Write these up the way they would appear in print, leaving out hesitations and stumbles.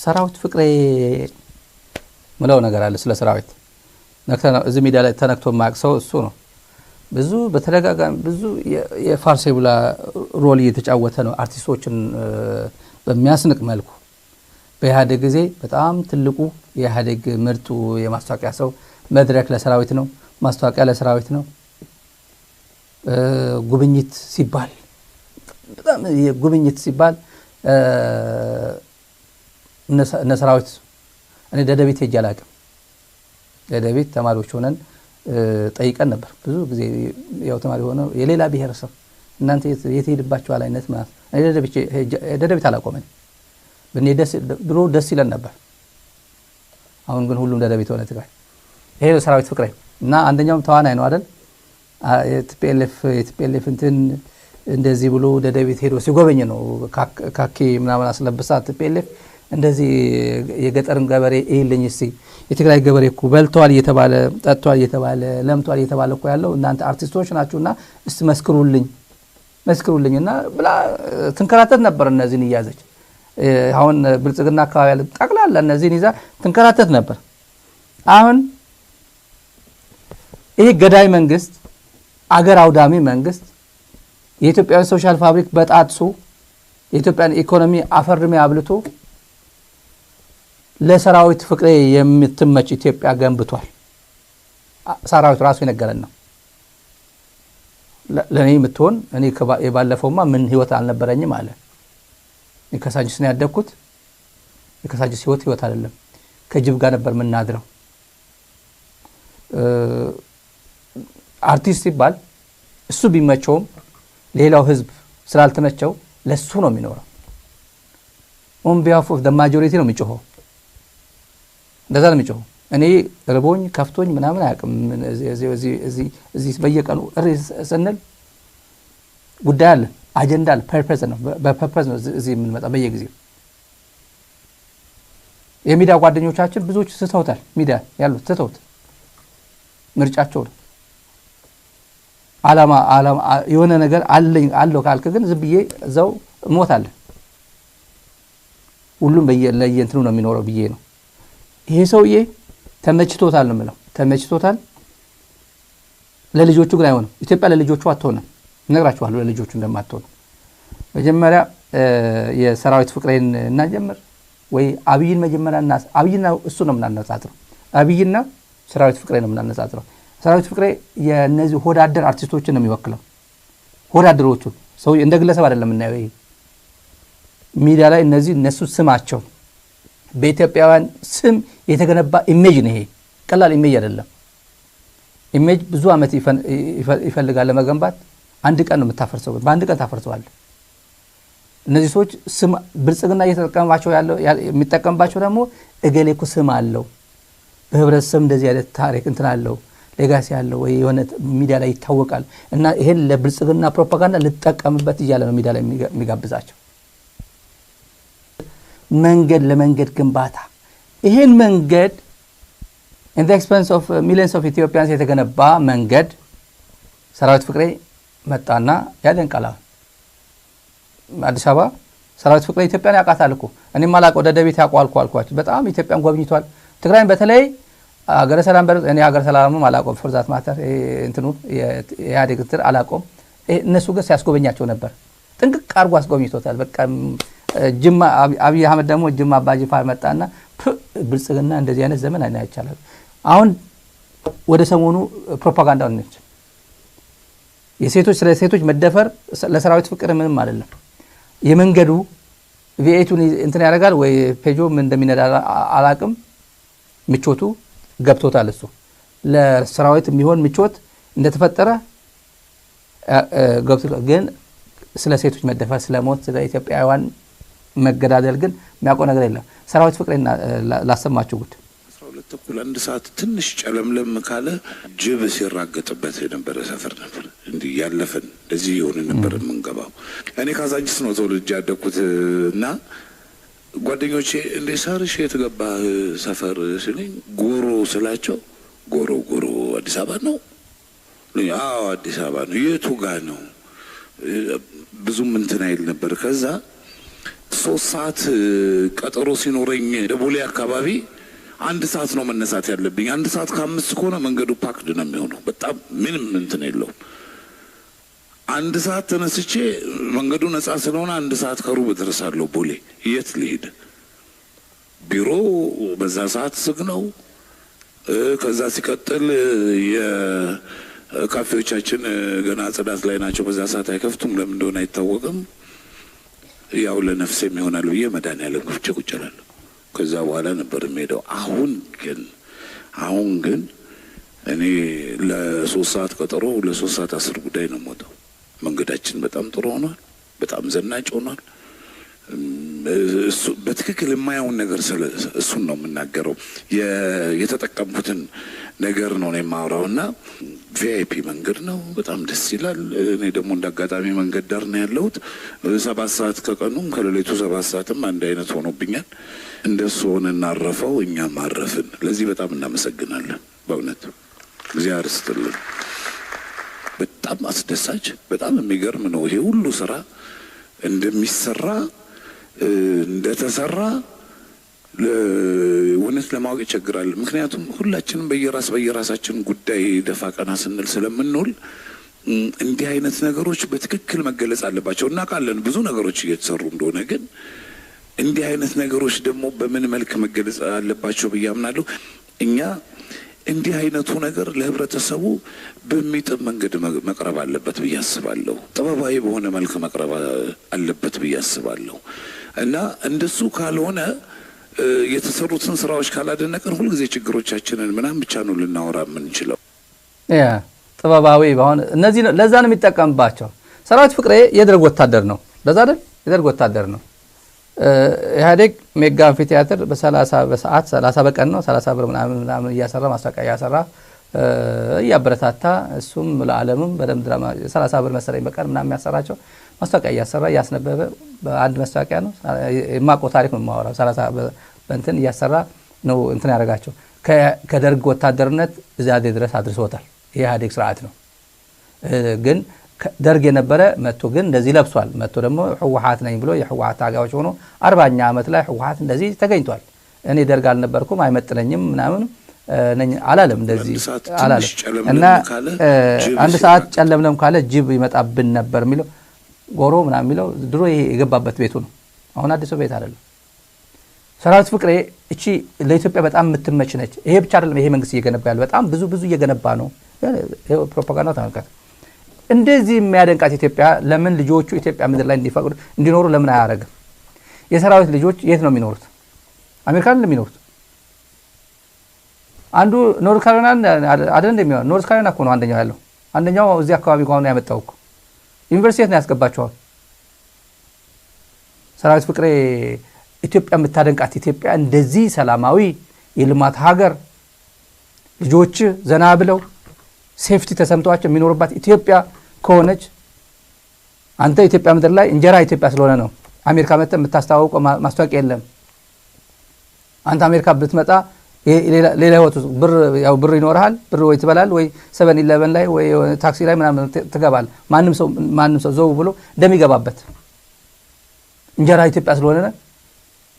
ሰራዊት ፍቅሬ ምለው ነገር አለ ስለ ሰራዊት ነክተና እዚ ሚዲያ ላይ ተነክቶ ማቅሰው እሱ ነው ብዙ በተደጋጋሚ ብዙ የፋርሴ ብላ ሮል እየተጫወተ ነው አርቲስቶችን በሚያስንቅ መልኩ በኢህአዴግ ጊዜ በጣም ትልቁ የኢህአዴግ ምርጡ የማስታወቂያ ሰው መድረክ ለሰራዊት ነው ማስታወቂያ ለሰራዊት ነው ጉብኝት ሲባል በጣም የጉብኝት ሲባል ነሰራዊት እኔ ደደቢት ሄጃላቅም ደደቢት ተማሪዎች ሆነን ጠይቀን ነበር ብዙ ጊዜ ያው ተማሪ ሆነው የሌላ ብሔረሰብ እናንተ የትሄድባቸው አይነት ማለት እኔ ደደቢት አላቆመኝ በኔ ድሮ ደስ ይለን ነበር አሁን ግን ሁሉም ደደቢት ሆነ ትግራይ ይሄ ሰራዊት ፍቅሬ እና አንደኛውም ተዋናይ ነው አይደል የቲፒኤልኤፍ እንትን እንደዚህ ብሎ ደደቢት ሄዶ ሲጎበኝ ነው ካኪ ምናምን አስለብሳት ቲፒኤልኤፍ እንደዚህ የገጠርን ገበሬ ይልኝ እስቲ የትግራይ ገበሬ እኮ በልቷል እየተባለ ጠጥቷል እየተባለ ለምቷል እየተባለ እኮ ያለው እናንተ አርቲስቶች ናችሁና እስቲ መስክሩልኝና ብላ ትንከራተት ነበር እነዚህን ይያዘች አሁን ብልጽግና አካባቢ ያለ ጠቅላላ እነዚህን ይዛ ትንከራተት ነበር አሁን ይሄ ገዳይ መንግስት አገር አውዳሚ መንግስት የኢትዮጵያ ሶሻል ፋብሪክ በጣጥሱ የኢትዮጵያን ኢኮኖሚ አፈርሜ አብልቶ ለሰራዊት ፍቅሬ የምትመች ኢትዮጵያ ገንብቷል ሰራዊት ራሱ ይነገረን ነው ለኔ ምትሆን እኔ የባለፈውማ ምን ህይወት አልነበረኝም አለ የከሳጅስ ነው ያደኩት የከሳጅስ ህይወት አይደለም ከጅብ ጋር ነበር ምናድረው አርቲስት ይባል እሱ ቢመቸው ሌላው ህዝብ ስላልተመቸው ለሱ ነው የሚኖረው on behalf of the majority ነው የሚጮኸው እንደዛ ነው የሚጮኸው እኔ ረቦኝ ከፍቶኝ ምናምን አያውቅም እዚህ በየቀኑ ሰነል ጉዳይ አለ አጀንዳ አለ ፐርፐዝ ነው በፐርፐዝ ነው እዚህ የምንመጣ በየጊዜው የሚዲያ ጓደኞቻችን ብዙዎች ስተውታል ሚዲያ ያሉት ስተውት ምርጫቸው አላማ የሆነ ነገር አለው ካልከ ግን ዝብዬ እዛው ሞታለ ሁሉም በየለየንትኑ ነው የሚኖረው ብዬ ነው ይሄ ሰውዬ ተመችቶታል ነው ማለት ተመችቶታል ለልጆቹ ግን አይሆንም ኢትዮጵያ ለልጆቹ አትሆንም ነግራችኋለሁ ለልጆቹ እንደማትሆን መጀመሪያ የሰራዊት ፍቅሬን እናጀምር ወይ አብይን መጀመሪያና አብይና እሱ ነው ምናነጻጽረው አብይና ሰራዊት ፍቅሬን ነው ምናነጻጽረው ሰራዊት ፍቅሬ የነዚህ ሆዳደር አርቲስቶችን ነው የሚወክለው ሆዳደሮቹ ሰው እንደ ግለሰብ አይደለም እና ይሄ ሚዲያ ላይ እነዚህ እነሱ ስማቸው በኢትዮጵያውያን ስም የተገነባ ኢሜጅ ነው ይሄ ቀላል ኢሜጅ አይደለም ኢሜጅ ብዙ አመት ይፈልጋል ለመገንባት አንድ ቀን ነው የምታፈርሰው በአንድ ቀን ታፈርሰዋል እነዚህ ሰዎች ስም ብልጽግና እየተጠቀመባቸው ያለው የሚጠቀምባቸው ደግሞ እገሌኩ ስም አለው በህብረተሰብ እንደዚህ አይነት ታሪክ እንትን አለው ሌጋሲ ያለው ወይ የሆነ ሚዲያ ላይ ይታወቃል እና ይሄን ለብልጽግና ፕሮፓጋንዳ ልጠቀምበት ይያለ ነው ሚዲያ ላይ የሚጋብዛቸው መንገድ ግንባታ ይሄን መንገድ in the expense of millions of Ethiopians የተገነባ መንገድ ሰራዊት ፍቅሬ መጣና ያደንቃላ አዲስ አበባ ሰራዊት ፍቅሬ ኢትዮጵያን ያቃታል እኮ እኔም ማላቀው ደደቢት ያቋልኳልኳችሁ በጣም ኢትዮጵያን ጎብኝቷል ትግራይን በተለይ አገረ ሰላም እኔ አገረ ሰላም ማላቀው ፍርዛት ማተር እንትኑ የኢህአዴግ ትር አላቀው እነሱ ግን ሲያስጎበኛቸው ነበር ጥንቅቅ አርጎ አስጎብኝቶታል በቃ ጅማ አብይ አህመድ ደግሞ ጅማ አባጅፋር መጣና ብልጽግና እንደዚህ አይነት ዘመን አይቻላል አሁን ወደ ሰሞኑ ፕሮፓጋንዳው ነች የሴቶች ስለ ሴቶች መደፈር ለሰራዊት ፍቅር ምንም አይደለም የመንገዱ ቪኤቱን እንትን ያደርጋል ወይ ፔጆ ምን እንደሚነዳ አላቅም ምቾቱ ገብቶታል እሱ ለሰራዊት የሚሆን ምቾት እንደተፈጠረ ገብቶታል ግን ስለ ሴቶች መደፈር ስለ ሞት ስለ ኢትዮጵያውያን መገዳደል ግን የሚያውቀው ነገር የለም ሰራዊት ፍቅሬና ላሰማችሁ ጉድ 12 ተኩል አንድ ሰዓት ትንሽ ጨለምለም ካለ ጅብ ሲራገጥበት የነበረ ሰፈር ነበር እንዴ ያለፈን ለዚህ ይሆን ነበር መንገባው እኔ ካዛንቺስ ነው ተወልጄ ያደኩትና ጓደኞቼ እንደ ሳርሽ የተገባ ሰፈር ሲለኝ ጎሮ ስላቸው ጎሮ አዲስ አበባ ነው አዎ አዲስ አበባ ነው የቱ ጋር ነው ብዙም እንትን አይል ነበር ከዛ 3 ሰዓት ቀጠሮ ሲኖረኝ ደቦሌ አካባቢ 1 ሰዓት ነው መነሳት ያለብኝ። 1 ሰዓት ከ5 ከሆነ መንገዱ ፓክድ ነው የሚሆነው። በጣም ምንም እንትን የለውም። 1 ሰዓት ተነስቼ መንገዱ ነፃ ስለሆነ 1 ሰዓት ከሩብ እደርሳለሁ ቦሌ። የት ልሄድ? ቢሮ በዛ ሰዓት ዝግ ነው። ከዛ ሲቀጥል የካፌዎቻችን ገና ጽዳት ላይ ናቸው። በዛ ሰዓት አይከፍቱም። ለምን እንደሆነ አይታወቅም። ያው ለነፍሴም ይሆናል ብዬ መድኃኒዓለም ከፍቼ ቁጭ እላለሁ። ከዛ በኋላ ነበር የምሄደው። አሁን ግን እኔ ለ3 ሰዓት ቀጠሮ 2 ሰዓት 10 ጉዳይ ነው የምወጣው። መንገዳችን በጣም ጥሩ ሆኗል። በጣም ዘናጭ ሆኗል። እሱ በትክክል የማያውን ነገር እሱን ነው የምናገረው። የተጠቀምኩትን ነገር ነው የማወራውና ቪአይፒ መንገድ ነው። በጣም ደስ ይላል። እኔ ደግሞ እንዳጋጣሚ መንገድ ዳር ነው ያለሁት። 7 ሰዓት ከቀኑም ከሌሊቱ 7 ሰዓትም አንድ አይነት ሆኖብኛል። እንደሱ ሆነ እናረፈው፣ እኛም አረፍን። ለዚህ በጣም እናመሰግናለን። በእውነት እግዚአብሔር ይስጥልን። በጣም አስደሳች፣ በጣም የሚገርም ነው። ይሄ ሁሉ ስራ እንደሚሰራ እንደተሰራ እውነት ለማወቅ ይቸግራል። ምክንያቱም ሁላችንም በየራሳችን ጉዳይ ደፋ ቀና ስንል ስለምንውል እንዲህ አይነት ነገሮች በትክክል መገለጽ አለባቸው። እናውቃለን ብዙ ነገሮች እየተሰሩ እንደሆነ፣ ግን እንዲህ አይነት ነገሮች ደግሞ በምን መልክ መገለጽ አለባቸው ብዬ አምናለሁ። እኛ እንዲህ አይነቱ ነገር ለህብረተሰቡ በሚጥም መንገድ መቅረብ አለበት ብዬ አስባለሁ። ጥበባዊ በሆነ መልክ መቅረብ አለበት ብዬ አስባለሁ። እና እንደሱ ካልሆነ የተሰሩትን ስራዎች ካላደነቀን ሁልጊዜ ችግሮቻችንን ምናምን ብቻ ነው ልናወራ የምንችለው። ጥበባዊ በሆነ እነዚህ ለዛ ነው የሚጠቀምባቸው። ሰራዊት ፍቅሬ የደርግ ወታደር ነው። ለዛ አይደል? የደርግ ወታደር ነው። ኢህአዴግ ሜጋ አምፊ ቲያትር በ30 በሰዓት 30 በቀን ነው 30 ብር ምናምን እያሰራ ማስታወቂያ እያሰራ እያበረታታ እሱም ለዓለምም በደም ድራማ 30 ብር መሰለኝ በቀን ምናምን የሚያሰራቸው ማስታወቂያ እያሰራ እያስነበበ በአንድ ማስታወቂያ ነው የማውቀው ታሪክ ነው የማወራው። 30 በእንትን እያሰራ ነው እንትን ያደርጋቸው። ከደርግ ወታደርነት እዚያ ድረስ አድርሶታል። የኢህአዴግ ስርዓት ነው። ግን ደርግ የነበረ መጥቶ ግን እንደዚህ ለብሷል። መጥቶ ደግሞ ህወሓት ነኝ ብሎ የህወሓት ታጋዮች ሆኖ 40ኛ ዓመት ላይ ህወሓት እንደዚህ ተገኝቷል። እኔ ደርግ አልነበርኩም አይመጥነኝም ምናምን ነኝ አላለም። እንደዚህ አላለም። እና 1 ሰዓት ጨለምለም ካለ ጅብ ይመጣብን ነበር የሚለው ጎሮ ምናምን የሚለው ድሮ ይሄ የገባበት ቤቱ ነው። አሁን አዲስ ቤት አይደለም። ሰራዊት ፍቅሬ እቺ ለኢትዮጵያ በጣም የምትመች ነች። ይሄ ብቻ አይደለም። ይሄ መንግስት እየገነባ ያለ በጣም ብዙ እየገነባ ነው። ፕሮፓጋንዳ ተመልከት። እንደዚህ የሚያደንቃት ኢትዮጵያ ለምን ልጆቹ ኢትዮጵያ ምድር ላይ እንዲኖሩ ለምን አያረግም? የሰራዊት ልጆች የት ነው የሚኖሩት? አሜሪካን ነው የሚኖሩት። አንዱ ኖርዝ ካሮላይና አይደል እንደሚሆን ኖርዝ ካሮላይና እኮ ነው አንደኛው ያለው። አንደኛው እዚህ አካባቢ ሆኖ ያመጣው እኮ ዩኒቨርሲቲ ነው ያስገባቸዋል። ሰራዊት ፍቅሬ ኢትዮጵያ የምታደንቃት ኢትዮጵያ እንደዚህ ሰላማዊ የልማት ሀገር ልጆች ዘና ብለው ሴፍቲ ተሰምቷቸው የሚኖርባት ኢትዮጵያ ከሆነች አንተ ኢትዮጵያ ምድር ላይ እንጀራ ኢትዮጵያ ስለሆነ ነው አሜሪካ መጥተህ የምታስተዋውቀው ማስታወቂያ የለም። አንተ አሜሪካ ብትመጣ ሌላ ህይወት ብር ይኖርሃል። ብር ወይ ትበላል ወይ 7-11 ላይ ወይ ታክሲ ላይ ምናምን ትገባል። ማንም ሰው ዘው ብሎ እንደሚገባበት እንጀራ ኢትዮጵያ ስለሆነ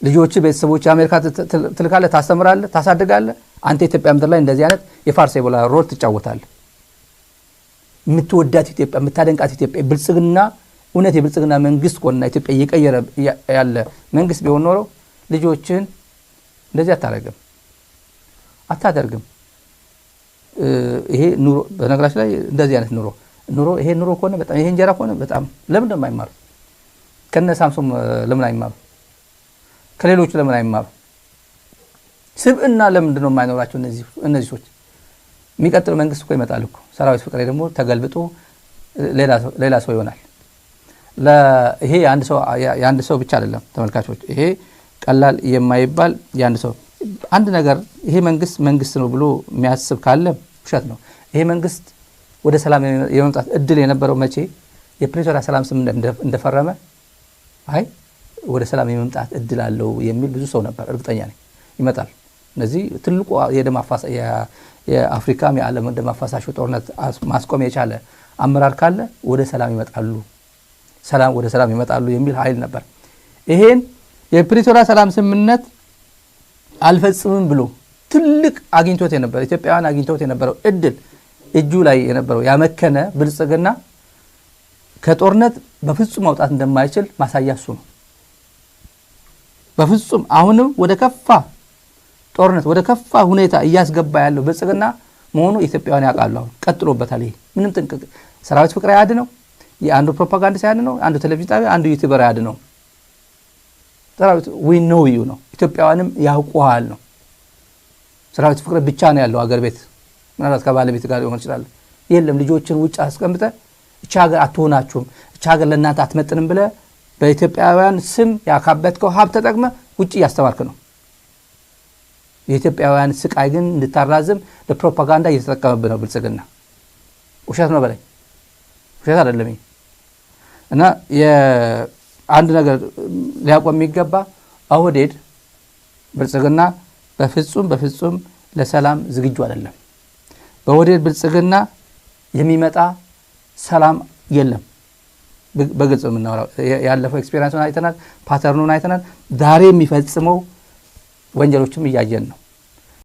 ልጆች ቤተሰቦች አሜሪካ ትልካለህ፣ ታስተምራለህ፣ ታሳድጋለህ። አንተ ኢትዮጵያ ምድር ላይ እንደዚህ አይነት የፋርስ የቦላ ሮል ትጫወታለህ። የምትወዳት ኢትዮጵያ የምታደንቃት ኢትዮጵያ ብልጽግና እውነት የብልጽግና መንግስት ቆና ኢትዮጵያ እየቀየረ ያለ መንግስት ቢሆን ኖሮ ልጆችን እንደዚህ አታደርግም። ይሄ ኑሮ በነገራችን ላይ እንደዚህ አይነት ኑሮ ይሄ ኑሮ ከሆነ በጣም ይሄ እንጀራ ከሆነ በጣም ለምን እንደማይማሩ ከነ ሳምሶን ለምን አይማሩ? ከሌሎቹ ለምን አይማሩ? ስብዕና ለምንድን ነው የማይኖራቸው እነዚህ ሰዎች? የሚቀጥለው መንግስት እኮ ይመጣል እኮ። ሰራዊት ፍቅሬ ደግሞ ተገልብጦ ሌላ ሰው ይሆናል። ይሄ የአንድ ሰው ብቻ አይደለም ተመልካቾች። ይሄ ቀላል የማይባል የአንድ ሰው አንድ ነገር ይሄ መንግስት ነው ብሎ የሚያስብ ካለ ውሸት ነው። ይሄ መንግስት ወደ ሰላም የመምጣት እድል የነበረው መቼ የፕሪቶሪያ ሰላም ስምምነት እንደፈረመ ወደ ሰላም የመምጣት እድል አለው የሚል ብዙ ሰው ነበር። እርግጠኛ ነኝ ይመጣል። እነዚህ ትልቁ የአፍሪካም የዓለም ደም አፋሳሽ ጦርነት ማስቆም የቻለ አመራር ካለ ወደ ሰላም ይመጣሉ የሚል ኃይል ነበር። ይሄን የፕሪቶሪያ ሰላም ስምምነት አልፈጽምም ብሎ ትልቅ አግኝቶት የነበረው ኢትዮጵያውያን አግኝቶት የነበረው እድል እጁ ላይ የነበረው ያመከነ ብልጽግና ከጦርነት በፍጹም ማውጣት እንደማይችል ማሳያ እሱ ነው። በፍጹም አሁንም ወደ ከፋ ጦርነት ወደ ከፋ ሁኔታ እያስገባ ያለው ብልጽግና መሆኑ ኢትዮጵያውያን ያውቃሉ። አሁን ቀጥሎበታል። ይሄ ምንም ጥንቅቅ ሰራዊት ፍቅር ያድ ነው። የአንዱ ፕሮፓጋንዳ ያድ ነው። አንዱ ቴሌቪዥን ጣቢያ አንዱ ዩቲዩበር ያድ ነው። ሰራዊት we know you ነው። ኢትዮጵያውያንም ያውቁሃል ነው። ሰራዊት ፍቅር ብቻ ነው ያለው አገር ቤት ምናልባት ከባለቤት ጋር ሊሆን ይችላል። የለም ልጆችን ውጭ አስቀምጠ እቻ ሀገር አትሆናችሁም እቻ ሀገር ለእናንተ አትመጥንም ብለ በኢትዮጵያውያን ስም ያካበትከው ሀብት ተጠቅመ ውጭ ያስተማርክ ነው። የኢትዮጵያውያን ስቃይ ግን እንድታራዝም ለፕሮፓጋንዳ እየተጠቀመብህ ነው ብልጽግና። ውሸት ነው በላይ ውሸት አይደለም። እና የአንድ ነገር ሊያቆም የሚገባ ኦህዴድ ብልጽግና በፍጹም ለሰላም ዝግጁ አይደለም። በኦህዴድ ብልጽግና የሚመጣ ሰላም የለም። በግልጽ የምናወራው ያለፈው ኤክስፒሪየንሱን አይተናል፣ ፓተርኑን አይተናል። ዛሬ የሚፈጽመው ወንጀሎችም እያየን ነው።